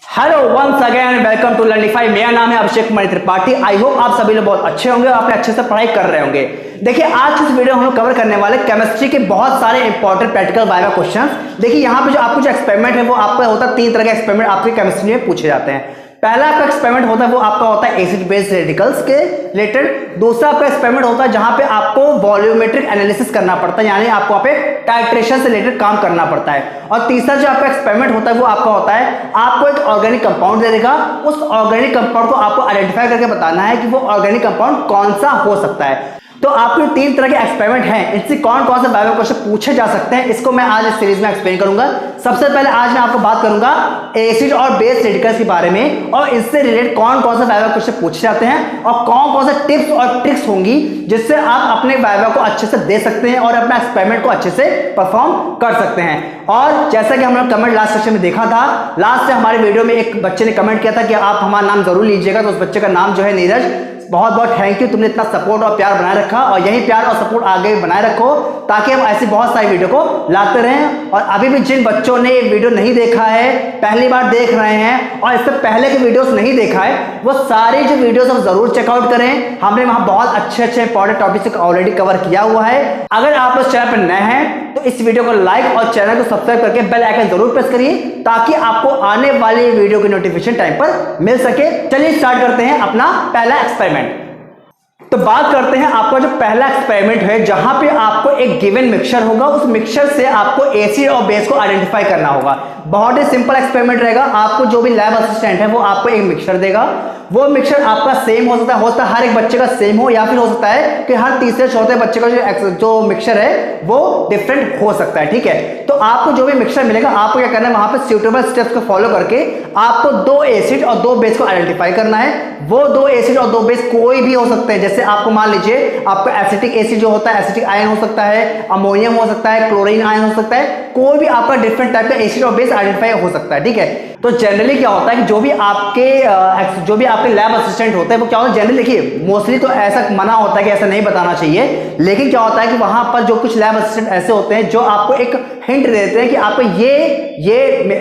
Hello once again welcome to Learnify. मेरा नाम है अभिषेक कुमार त्रिपाठी। आई होप आप सभी लोग बहुत अच्छे होंगे, आपने अच्छे से पढ़ाई कर रहे होंगे। देखिए आज इस वीडियो में हम लोग कवर करने वाले केमिस्ट्री के बहुत सारे इंपॉर्टेंट प्रैक्टिकल वाइवा क्वेश्चंस। देखिए यहाँ पे जो आपको जो एक्सपेरिमेंट है वो आपका होता है, 3 तरह के एक्सपेरिमेंट आपके केमिस्ट्री में पूछे जाते हैं। पहला आपका एक्सपेरिमेंट होता है वो आपका होता है एसिड बेस रेडिकल्स के रिलेटेड। दूसरा आपका एक्सपेरिमेंट होता है जहां पे आपको वॉल्यूमेट्रिक एनालिसिस करना पड़ता है, यानी आपको वहां पे टाइट्रेशन से रिलेटेड काम करना पड़ता है। और तीसरा जो आपका एक्सपेरिमेंट होता है वो आपका होता है आपको एक ऑर्गेनिक कंपाउंड दे देगा, उस ऑर्गेनिक कंपाउंड को आपको आइडेंटिफाई करके बताना है कि वो ऑर्गेनिक कंपाउंड कौन सा हो सकता है। तो आपके 3 तरह के एक्सपेरिमेंट हैं, इनसे कौन कौन से वाइवा क्वेश्चन पूछे जा सकते हैं इसको मैं आज इस सीरीज में एक्सप्लेन करूंगा। सबसे पहले आज मैं आपको बात करूंगा एसिड और बेस रेडिकल्स के बारे में, और इससे रिलेटेड कौन कौन से वाइवा क्वेश्चन पूछे जाते हैं और कौन कौन से टिप्स और ट्रिक्स होंगी जिससे आप अपने वाइवा को अच्छे से दे सकते हैं और अपना एक्सपेरिमेंट को अच्छे से परफॉर्म कर सकते हैं। और जैसा कि हम लोग कमेंट लास्ट सेक्शन में देखा था, लास्ट से हमारे वीडियो में एक बच्चे ने कमेंट किया था कि आप हमारा नाम जरूर लीजिएगा, तो उस बच्चे का नाम जो है नीरज। बहुत बहुत थैंक यू, तुमने इतना सपोर्ट और प्यार बनाए रखा, और यही प्यार और सपोर्ट आगे बनाए रखो ताकि हम ऐसी बहुत सारी वीडियो को लाते रहें। और अभी भी जिन बच्चों ने ये वीडियो नहीं देखा है, पहली बार देख रहे हैं और इससे पहले के वीडियोस नहीं देखा है, वो सारी जो वीडियोस हम जरूर चेकआउट करें। हमने वहां बहुत अच्छे अच्छे इंपॉर्टेंट टॉपिक्स ऑलरेडी कवर किया हुआ है। अगर आप इस चैनल पर नए हैं तो इस वीडियो को लाइक और चैनल को सब्सक्राइब करके बेल आइकन जरूर प्रेस करिए ताकि आपको आने वाली वीडियो की नोटिफिकेशन टाइम पर मिल सके। चलिए स्टार्ट करते हैं अपना पहला एक्सपेरिमेंट। तो बात करते हैं आपका जो पहला एक्सपेरिमेंट है, जहां पे आपको एक गिवन मिक्सचर होगा, उस मिक्सचर से आपको एसिड और बेस को आइडेंटिफाई करना होगा। बहुत ही सिंपल एक्सपेरिमेंट रहेगा। आपको जो भी लैब असिस्टेंट है वो आपको एक मिक्सचर देगा। वो मिक्सचर आपका सेम हो सकता है हर एक बच्चे का सेम हो, या फिर हो सकता है कि हर तीसरे चौथे बच्चे का जो मिक्सचर है वो डिफरेंट हो सकता है। ठीक है, तो आपको जो भी मिक्सचर मिलेगा आपको क्या करना है, वहां पे सुटेबल स्टेप्स को फॉलो करके आपको 2 एसिड और 2 बेस को आइडेंटिफाई करना है। वो 2 एसिड और 2 बेस कोई भी हो सकते हैं, जैसे आपको मान लीजिए आपका एसिटिक एसिड जो होता है, एसिटिक आयन हो सकता है, अमोनियम हो सकता है, क्लोरीन आयन हो सकता है, कोई भी आपका डिफरेंट टाइप का एसिड और बेस आइडेंटिफाई हो सकता है। ठीक है, तो जनरली क्या होता है कि जो भी आपके लैब असिस्टेंट होते हैं वो क्या होता है, जनरली देखिए मोस्टली तो ऐसा मना होता है कि ऐसा नहीं बताना चाहिए, लेकिन क्या होता है कि वहां पर जो कुछ लैब असिस्टेंट ऐसे होते हैं जो आपको एक हिंट देते हैं कि आपको ये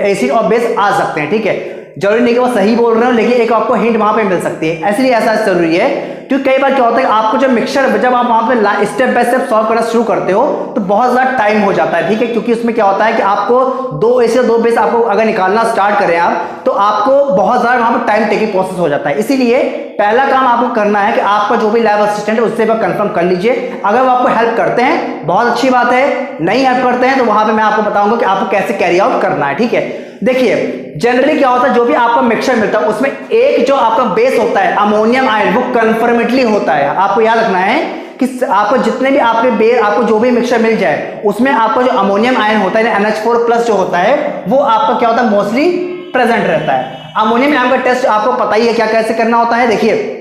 एसिड और बेस आ सकते हैं। ठीक है, जरूरी नहीं कि वो सही बोल रहे हो, लेकिन एक आपको हिंट वहां पे मिल सकती है, इसलिए ऐसा जरूरी है। क्योंकि कई बार क्या होता है कि आपको जो मिक्सचर जब आप वहां पे स्टेप बाय स्टेप सॉल्व करना शुरू करते हो तो बहुत ज्यादा टाइम हो जाता है। ठीक है, क्योंकि उसमें क्या होता है कि आपको 2 एसिड 2 बेस आपको अगर निकालना स्टार्ट करें आप, तो आपको बहुत ज्यादा वहां पर टाइम टेकिंग प्रोसेस हो जाता है। इसीलिए पहला काम आपको करना है कि आपका जो भी लैब असिस्टेंट है उससे कंफर्म कर लीजिए। अगर वो आपको हेल्प करते हैं बहुत अच्छी बात है, नहीं हेल्प करते हैं तो वहां पे मैं आपको बताऊंगा कि आपको कैसे कैरी आउट करना है। ठीक है, देखिए जनरली क्या होता है, जो भी आपका मिक्सचर मिलता है उसमें एक जो आपका बेस होता है अमोनियम आयन, वो कन्फर्मेटली होता है। आपको याद रखना है कि आपको जितने भी आपको जो भी मिक्सचर मिल जाए उसमें आपका जो अमोनियम आयन होता है NH4+ जो होता है वो आपका क्या होता है, मोस्टली प्रेजेंट रहता है। अमोनियम आयन का टेस्ट आपको पता ही है क्या कैसे करना होता है। देखिए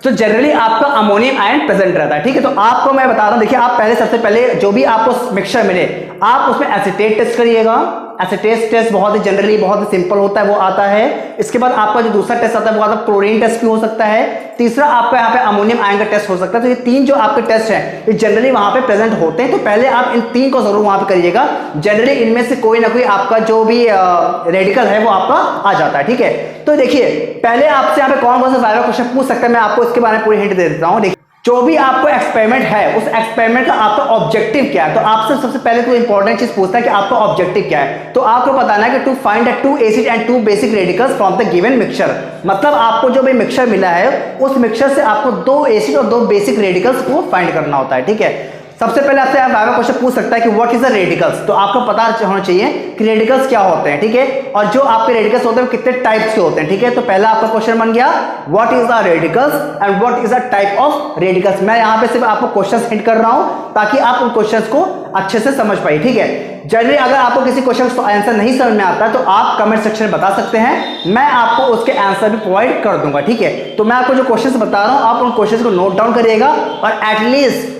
तो जनरली आपका अमोनियम आयन प्रेजेंट रहता है। ठीक है, तो आपको मैं बता रहा हूं, देखिए आप सबसे पहले जो भी आपको मिक्सचर मिले आप उसमें एसीटेट टेस्ट करिएगा। एसीटेट टेस्ट बहुत ही जनरली बहुत ही सिंपल होता है, वो आता है। इसके बाद आपका जो दूसरा टेस्ट आता है वो आता है क्लोरीन टेस्ट भी हो सकता है। तीसरा आपका यहाँ पे अमोनियम आयन का टेस्ट हो सकता है। तो ये 3 जो आपके टेस्ट हैं ये जनरली वहां पे प्रेजेंट होते हैं, तो पहले आप इन 3 को जरूर वहां पे करिएगा। जनरली इनमें से कोई ना कोई आपका जो भी रेडिकल है वो आपका आ जाता है। ठीक है, तो देखिए पहले आपसे यहाँ पे कौन कौन से वाइवा क्वेश्चन पूछ सकते हैं, मैं आपको इसके बारे में पूरी हिंट दे देता हूँ। जो भी आपको एक्सपेरिमेंट है उस एक्सपेरिमेंट का आपका ऑब्जेक्टिव क्या है, तो आपसे सबसे पहले तो इंपॉर्टेंट चीज पूछता है कि आपका ऑब्जेक्टिव क्या है। तो आपको बताना है कि to find 2 acid and 2 basic radicals from the given mixture. मतलब आपको जो भी मिक्सचर मिला है उस मिक्सचर से आपको 2 एसिड और 2 बेसिक रेडिकल्स को फाइंड करना होता है। ठीक है, सबसे पहले आपसे वाइवा क्वेश्चन पूछ सकता है कि व्हाट इज द रेडिकल्स, तो आपको पता होना चाहिए कि रेडिकल्स क्या होते हैं। ठीक है, और जो आपके रेडिकल्स होते हैं कितने टाइप्स के होते हैं। ठीक है, तो पहला आपका क्वेश्चन बन गया what is the radicals and what is the type of radicals. मैं यहाँ पे सिर्फ आपको क्वेश्चंस हिंट कर रहा हूं ताकि आप उन क्वेश्चंस को अच्छे से समझ पाइए। ठीक है, जनरली अगर आपको किसी क्वेश्चन का आंसर नहीं समझ में आता तो आप कमेंट सेक्शन में बता सकते हैं, मैं आपको उसके आंसर भी प्रोवाइड कर दूंगा। ठीक है, तो मैं आपको जो क्वेश्चंस बता रहा हूं आप उन क्वेश्चंस को नोट डाउन करिएगा और एटलीस्ट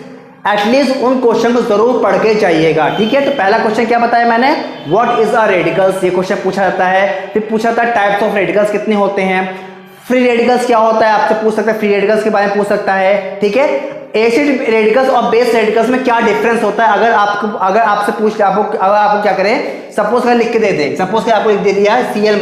उन क्वेश्चन को जरूर पढ़ के जाइएगा। ठीक है, तो पहला क्वेश्चन क्या बताया मैंने, व्हाट इज अ रेडिकल्स, ये क्वेश्चन पूछा जाता है। फिर पूछा जाता है टाइप्स ऑफ रेडिकल्स कितने होते हैं। फ्री रेडिकल्स क्या होता है आपसे पूछ सकता है, फ्री रेडिकल्स के बारे में पूछ सकता है। ठीक है, एसिड रेडिकल्स और बेस रेडिकल्स में क्या डिफरेंस होता है, अगर आपसे पूछ अगर आपको क्या करें, सपोज कर लिख के दे दे, सपोज कर आपको लिख दे दिया है Cl-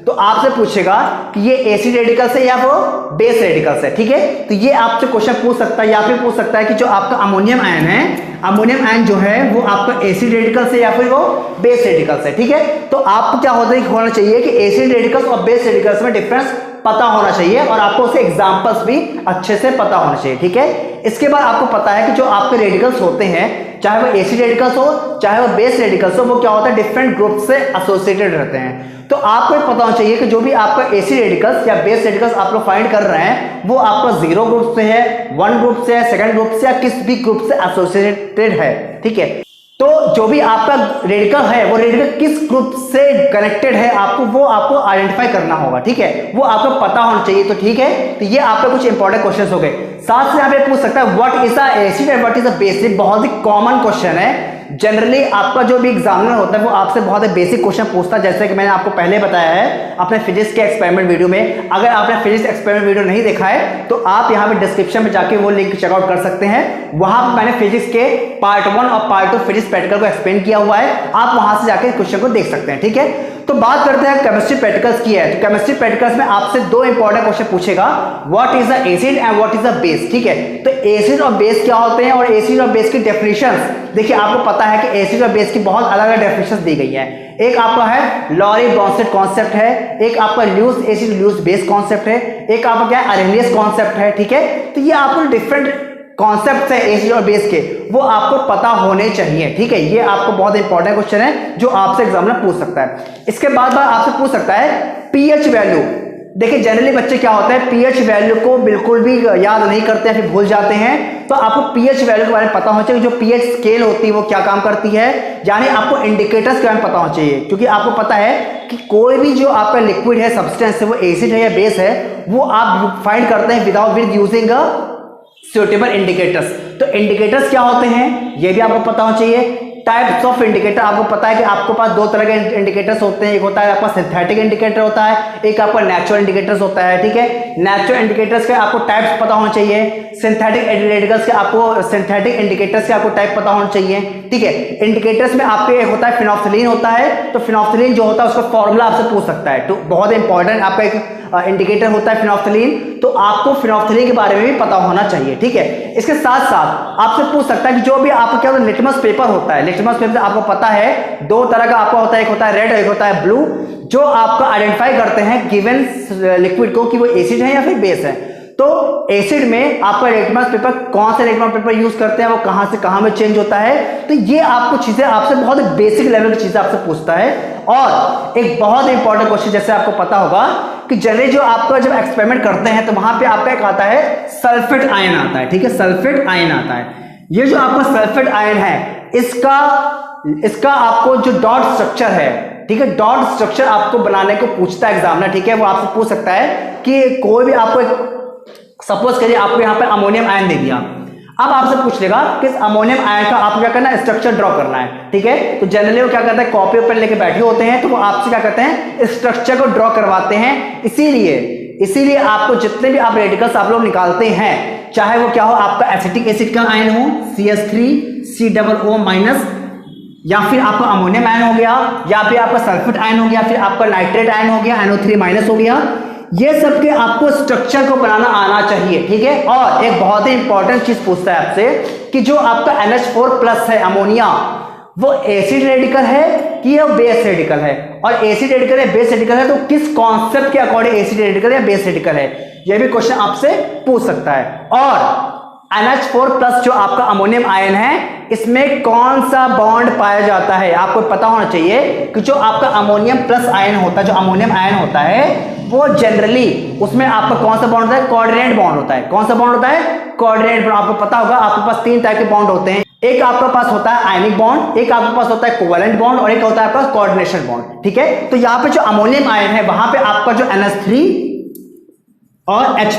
तो आपसे पूछेगा कि ये एसिड रेडिकल्स है या वो बेस रेडिकल्स है, ठीक है। तो ये आपसे क्वेश्चन पूछ सकता है या फिर पूछ सकता है कि जो आपका अमोनियम आयन है, अमोनियम आयन जो है वो आपका एसिड रेडिकल्स है या फिर वो बेस रेडिकल्स है, ठीक है। तो आपको क्या होना चाहिए कि एसिड रेडिकल्स और बेस रेडिकल्स में डिफरेंस पता होना चाहिए और आपको उसके एग्जांपल्स भी अच्छे से पता होना चाहिए, ठीक है। इसके बाद आपको पता है कि जो आपके रेडिकल्स होते हैं, चाहे वो एसिड रेडिकल्स हो चाहे वो बेस रेडिकल्स हो, वो क्या होता है डिफरेंट ग्रुप से एसोसिएटेड रहते हैं। तो आपको पता होना चाहिए कि जो भी आपका एसिड रेडिकल्स या बेस रेडिकल्स आप लोग फाइंड कर रहे हैं वो आपका 0 ग्रुप से है, 1 ग्रुप से है, 2nd ग्रुप से या किस भी ग्रुप से एसोसिएटेड है, ठीक है। तो जो भी आपका रेडिकल है वो रेडिकल किस ग्रुप से कनेक्टेड है आपको आइडेंटिफाई करना होगा, ठीक है। वो आपको पता होना चाहिए, तो ठीक है। तो ये आपके कुछ इंपॉर्टेंट क्वेश्चंस हो गए। साथ से यहाँ पे पूछ सकता है what is a acid and what is a base. बहुत ही कॉमन क्वेश्चन है। जनरली आपका जो भी एग्जामिनर होता है वो आपसे बहुत ही बेसिक क्वेश्चन पूछता है, जैसे कि मैंने आपको पहले बताया है अपने फिजिक्स के एक्सपेरिमेंट वीडियो में। अगर आपने फिजिक्स एक्सपेरिमेंट वीडियो नहीं देखा है तो आप यहाँ पे डिस्क्रिप्शन में जाके वो लिंक चेकआउट कर सकते हैं। वहां पर मैंने फिजिक्स के पार्ट 1 और पार्ट 2 फिजिक्स प्रैक्टिकल को एक्सप्लेन किया हुआ है, आप वहां से जाके क्वेश्चन को देख सकते हैं, ठीक है। तो बात करते हैं केमिस्ट्री प्रैक्टिकल्स की है। तो केमिस्ट्री प्रैक्टिकल्स में आपसे 2 इंपॉर्टेंट क्वेश्चन पूछेगा, what is a acid and what is a base, ठीक है। तो एसिड और बेस क्या होते हैं और एसिड और बेस की डेफिनेशंस देखिए, आपको पता है कि एसिड और बेस की बहुत अलग अलग डेफिनेशंस दी गई है। एक आपका है लॉरी ब्रॉन्सेट कॉन्सेप्ट है, एक आपका Luce acid Luce base concept है, एक आपका क्या है अरेनियस कॉन्सेप्ट है, ठीक है। तो ये आपको डिफरेंट कॉन्सेप्ट है एसिड और बेस के, वो आपको पता होने चाहिए, ठीक है। ये आपको बहुत इंपॉर्टेंट क्वेश्चन है जो आपसे एग्जामिनर पूछ सकता है। इसके बाद आपसे पूछ सकता है पीएच वैल्यू। देखिए जनरली बच्चे क्या होता है पीएच वैल्यू को बिल्कुल भी याद नहीं करते हैं, फिर भूल जाते हैं। तो आपको पीएच वैल्यू के बारे में पता होना चाहिए, जो पीएच स्केल होती है वो क्या काम करती है, यानी आपको इंडिकेटर्स के बारे में पता होना चाहिए। क्योंकि आपको पता है कि कोई भी जो आपका लिक्विड है सब्सटेंस है वो एसिड है या बेस है, वो आप फाइंड करते हैं with using a suitable indicators. तो इंडिकेटर्स क्या होते हैं ये भी आपको पता होना चाहिए। टाइप्स ऑफ इंडिकेटर आपको पता है कि आपके पास 2 तरह के इंडिकेटर्स होते हैं, एक होता है आपका सिंथेटिक इंडिकेटर होता है, एक आपका नेचुरल इंडिकेटर्स होता है, ठीक है। नेचुरल इंडिकेटर्स के आपको टाइप्स पता होना चाहिए, सिंथेटिक रेडिकल्स के आपको सिंथेटिक इंडिकेटर्स के आपको टाइप पता होना चाहिए, ठीक है। इंडिकेटर्स में आपके एक होता है फिनोल्फथलीन होता है, तो फिनोल्फथलीन जो होता है उसका फॉर्मूला आपसे पूछ सकता है। तो बहुत इंपॉर्टेंट आपका एक इंडिकेटर होता है फिनोल्फथलीन, तो आपको फिनोल्फथलीन के बारे में भी पता होना चाहिए, ठीक है। इसके साथ साथ आपसे पूछ सकता है कि जो भी आपका क्या होता है लिटमस पेपर होता है, लिटमस पेपर आपको पता है 2 तरह का आपका होता है, एक होता है रेड और एक होता है ब्लू, जो आपको आइडेंटिफाई करते हैं गिवन लिक्विड को कि वो एसिड है या फिर बेस है। तो एसिड में आपका लिटमस पेपर कौन सा लिटमस पेपर यूज करते हैं, वो कहां से कहां में चेंज होता है, तो ये आपको चीजें आपसे बहुत बेसिक लेवल की चीजें आपसे पूछता है। और एक बहुत इंपॉर्टेंट क्वेश्चन जैसे आपको पता होगा कि जनरली जो आपका जब एक्सपेरिमेंट करते हैं तो वहां पे आपका एक आता है सल्फेट आयन आता है, ठीक है। सल्फेट आयन आता है, ये जो आपका सल्फेट आयन है इसका आपको जो डॉट स्ट्रक्चर है, ठीक है, डॉट स्ट्रक्चर आपको बनाने को पूछता है एग्जामिनर, ठीक है। वो आपसे पूछ सकता है कि कोई भी आपको सपोज करिए आपको यहाँ पे अमोनियम आयन दे दिया, अब आपसे पूछ लेगा कि इस अमोनियम आयन का आपको क्या करना है स्ट्रक्चर ड्रॉ करना है, ठीक है। तो जनरली वो क्या करते हैं कॉपी पेन लेके बैठे होते हैं, तो वो आपसे क्या करते हैं स्ट्रक्चर को ड्रॉ करवाते हैं। इसीलिए आपको जितने भी आप रेडिकल्स आप लोग निकालते हैं, चाहे वो क्या हो आपका एसिटिक एसिड का आयन हो CH3COO- या फिर आपका अमोनियम आयन हो गया, या फिर आपका सल्फेट आयन हो गया, फिर आपका नाइट्रेट आयन हो गया, NO3- हो गया, ये सब के आपको स्ट्रक्चर को बनाना आना चाहिए, ठीक है। और एक बहुत ही इंपॉर्टेंट चीज पूछता है आपसे कि जो आपका NH4+ है अमोनिया, वो एसिड रेडिकल है कि ये बेस रेडिकल है, और एसिड रेडिकल है बेस रेडिकल है तो किस कॉन्सेप्ट के अकॉर्डिंग एसिड रेडिकल या बेस रेडिकल है, यह भी क्वेश्चन आपसे पूछ सकता है। और NH4+ जो आपका अमोनियम आयन है इसमें कौन सा बॉन्ड पाया जाता है, आपको पता होना चाहिए कि जो आपका अमोनियम प्लस आयन होता है, जो अमोनियम आयन होता है वो जनरली उसमें आपका कौन सा बॉन्ड होता है कोऑर्डिनेट बॉन्ड होता है। कौन सा बॉन्ड होता है कोऑर्डिनेट बॉन्ड। आपको पता होगा आपके पास 3 टाइप के बॉन्ड होते हैं, एक आपके पास होता है आयनिक बॉन्ड, एक आपके पास होता है कोवैलेंट बॉन्ड और एक होता है आपका कोऑर्डिनेशन बॉन्ड, ठीक है। तो यहाँ पे जो अमोनियम आयन है वहां पे आपका जो NH3 और H+,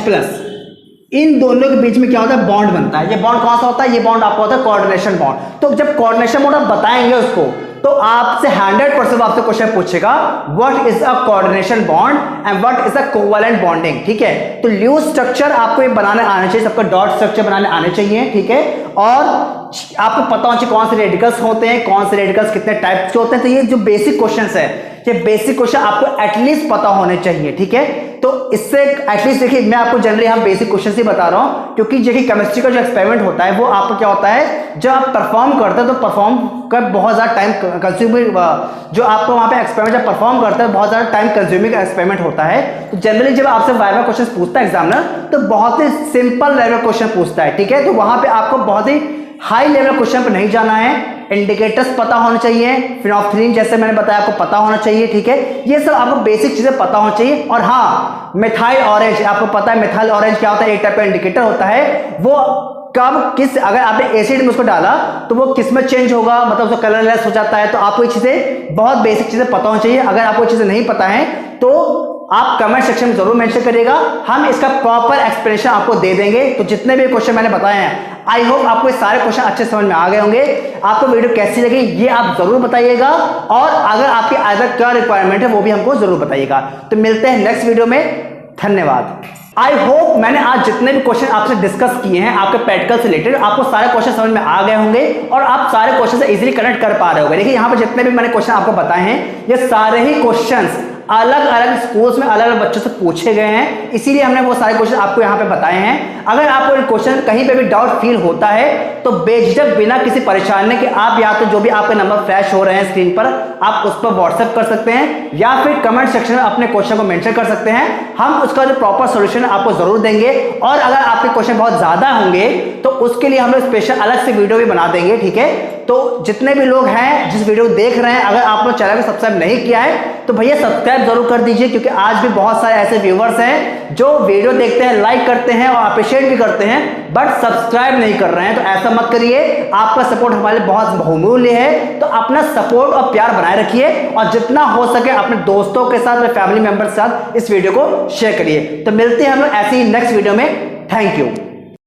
इन दोनों के बीच में क्या होता है बॉन्ड बनता है। ये बॉन्ड कौन सा होता है, ये बॉन्ड आपका होता है कोऑर्डिनेशन बॉन्ड। तो जब कोऑर्डिनेशन बॉन्ड आप बताएंगे उसको तो आपसे 100% आपसे क्वेश्चन पूछेगा what is a coordination bond and what is a covalent bonding, ठीक है। तो लूज स्ट्रक्चर आपको ये बनाने आने चाहिए, सबका डॉट स्ट्रक्चर बनाने आने चाहिए, ठीक है। और आपको पता होना चाहिए कौन से रेडिकल्स होते हैं, कौन से रेडिकल्स कितने टाइप्स के होते हैं। तो ये जो बेसिक क्वेश्चंस है ये बेसिक क्वेश्चन आपको एटलीस्ट पता होने चाहिए, ठीक है। तो इससे एटलीस्ट देखिए, मैं आपको जनरली यहाँ बेसिक क्वेश्चन ही बता रहा हूँ, क्योंकि देखिए केमिस्ट्री का जो एक्सपेरिमेंट होता है वो आपको क्या होता है, जब आप परफॉर्म करते हैं तो परफॉर्म का बहुत ज़्यादा टाइम कंज्यूमिंग, जो आपको वहाँ पे एक्सपेरिमेंट जब परफॉर्म करते हैं बहुत ज़्यादा टाइम कंज्यूमिंग एक्सपेरिमेंट होता है। तो जनरली जब आपसे वाइवा क्वेश्चन पूछता है एग्जामिनर, तो बहुत ही सिंपल लेवल क्वेश्चन पूछता है, ठीक है। तो वहाँ पे आपको बहुत ही हाई लेवल क्वेश्चन पर नहीं जाना है। इंडिकेटर्स पता होने चाहिए, फिनोल्फ्थालीन जैसे मैंने बताया आपको पता होना चाहिए, ठीक है। ये सब आपको बेसिक चीजें पता होनी चाहिए। और हाँ, मिथाइल ऑरेंज, आपको पता है मिथाइल ऑरेंज क्या होता है, एक टाइप का इंडिकेटर होता है। वो कब किस, अगर आपने एसिड में उसको डाला तो वो किस में चेंज होगा, मतलब उसका कलरलेस हो जाता है। तो आपको ये चीजें, बहुत बेसिक चीजें पता होनी चाहिए। अगर आपको चीजें नहीं पता है तो आप कमेंट सेक्शन में जरूर मेंशन करिएगा, हम इसका प्रॉपर एक्सप्लेनेशन आपको दे देंगे। तो जितने भी क्वेश्चन मैंने बताए हैं, आई होप आपको ये सारे क्वेश्चन अच्छे समझ में आ गए होंगे। आपको वीडियो कैसी लगी ये आप जरूर बताइएगा, और अगर आपकी अदर क्या रिक्वायरमेंट है वो भी हमको जरूर बताइएगा। तो मिलते हैं नेक्स्ट वीडियो में, धन्यवाद। आई होप मैंने आज जितने भी क्वेश्चन आपसे डिस्कस किए हैं आपके प्रैक्टिकल से रिलेटेड, आपको सारे क्वेश्चन समझ में आ गए होंगे और आप सारे क्वेश्चन से इजीली कनेक्ट कर पा रहे होंगे। देखिए यहाँ पर जितने भी मैंने क्वेश्चन आपको बताए हैं, ये सारे ही क्वेश्चंस अलग अलग स्कूल्स में अलग अलग बच्चों से पूछे गए हैं, इसीलिए हमने वो सारे क्वेश्चन आपको यहाँ पे बताए हैं। अगर आपको इन क्वेश्चन कहीं पे भी डाउट फील होता है तो बेझिझक बिना किसी परेशानी के आप या तो जो भी आपके नंबर फ्लैश हो रहे हैं स्क्रीन पर, आप उस पर व्हाट्सएप कर सकते हैं या फिर कमेंट सेक्शन में अपने क्वेश्चन को मेंशन कर सकते हैं। हम उसका जो प्रॉपर सोल्यूशन आपको जरूर देंगे। और अगर आपके क्वेश्चन बहुत ज्यादा होंगे तो उसके लिए हम लोग स्पेशल अलग से वीडियो भी बना देंगे, ठीक है। तो जितने भी लोग हैं जिस वीडियो को देख रहे हैं, अगर आप लोग चैनल को सब्सक्राइब नहीं किया है तो भैया सब्सक्राइब जरूर कर दीजिए, क्योंकि आज भी बहुत सारे ऐसे व्यूवर्स हैं जो वीडियो देखते हैं, लाइक करते हैं और अप्रिशिएट भी करते हैं, बट सब्सक्राइब नहीं कर रहे हैं। तो ऐसा मत करिए, आपका सपोर्ट हमारे लिए बहुत बहुमूल्य है। तो अपना सपोर्ट और प्यार बनाए रखिए और जितना हो सके अपने दोस्तों के साथ, फैमिली मेंबर के साथ इस वीडियो को शेयर करिए। तो मिलते हैं हम लोग ऐसे ही नेक्स्ट वीडियो में। Thank you.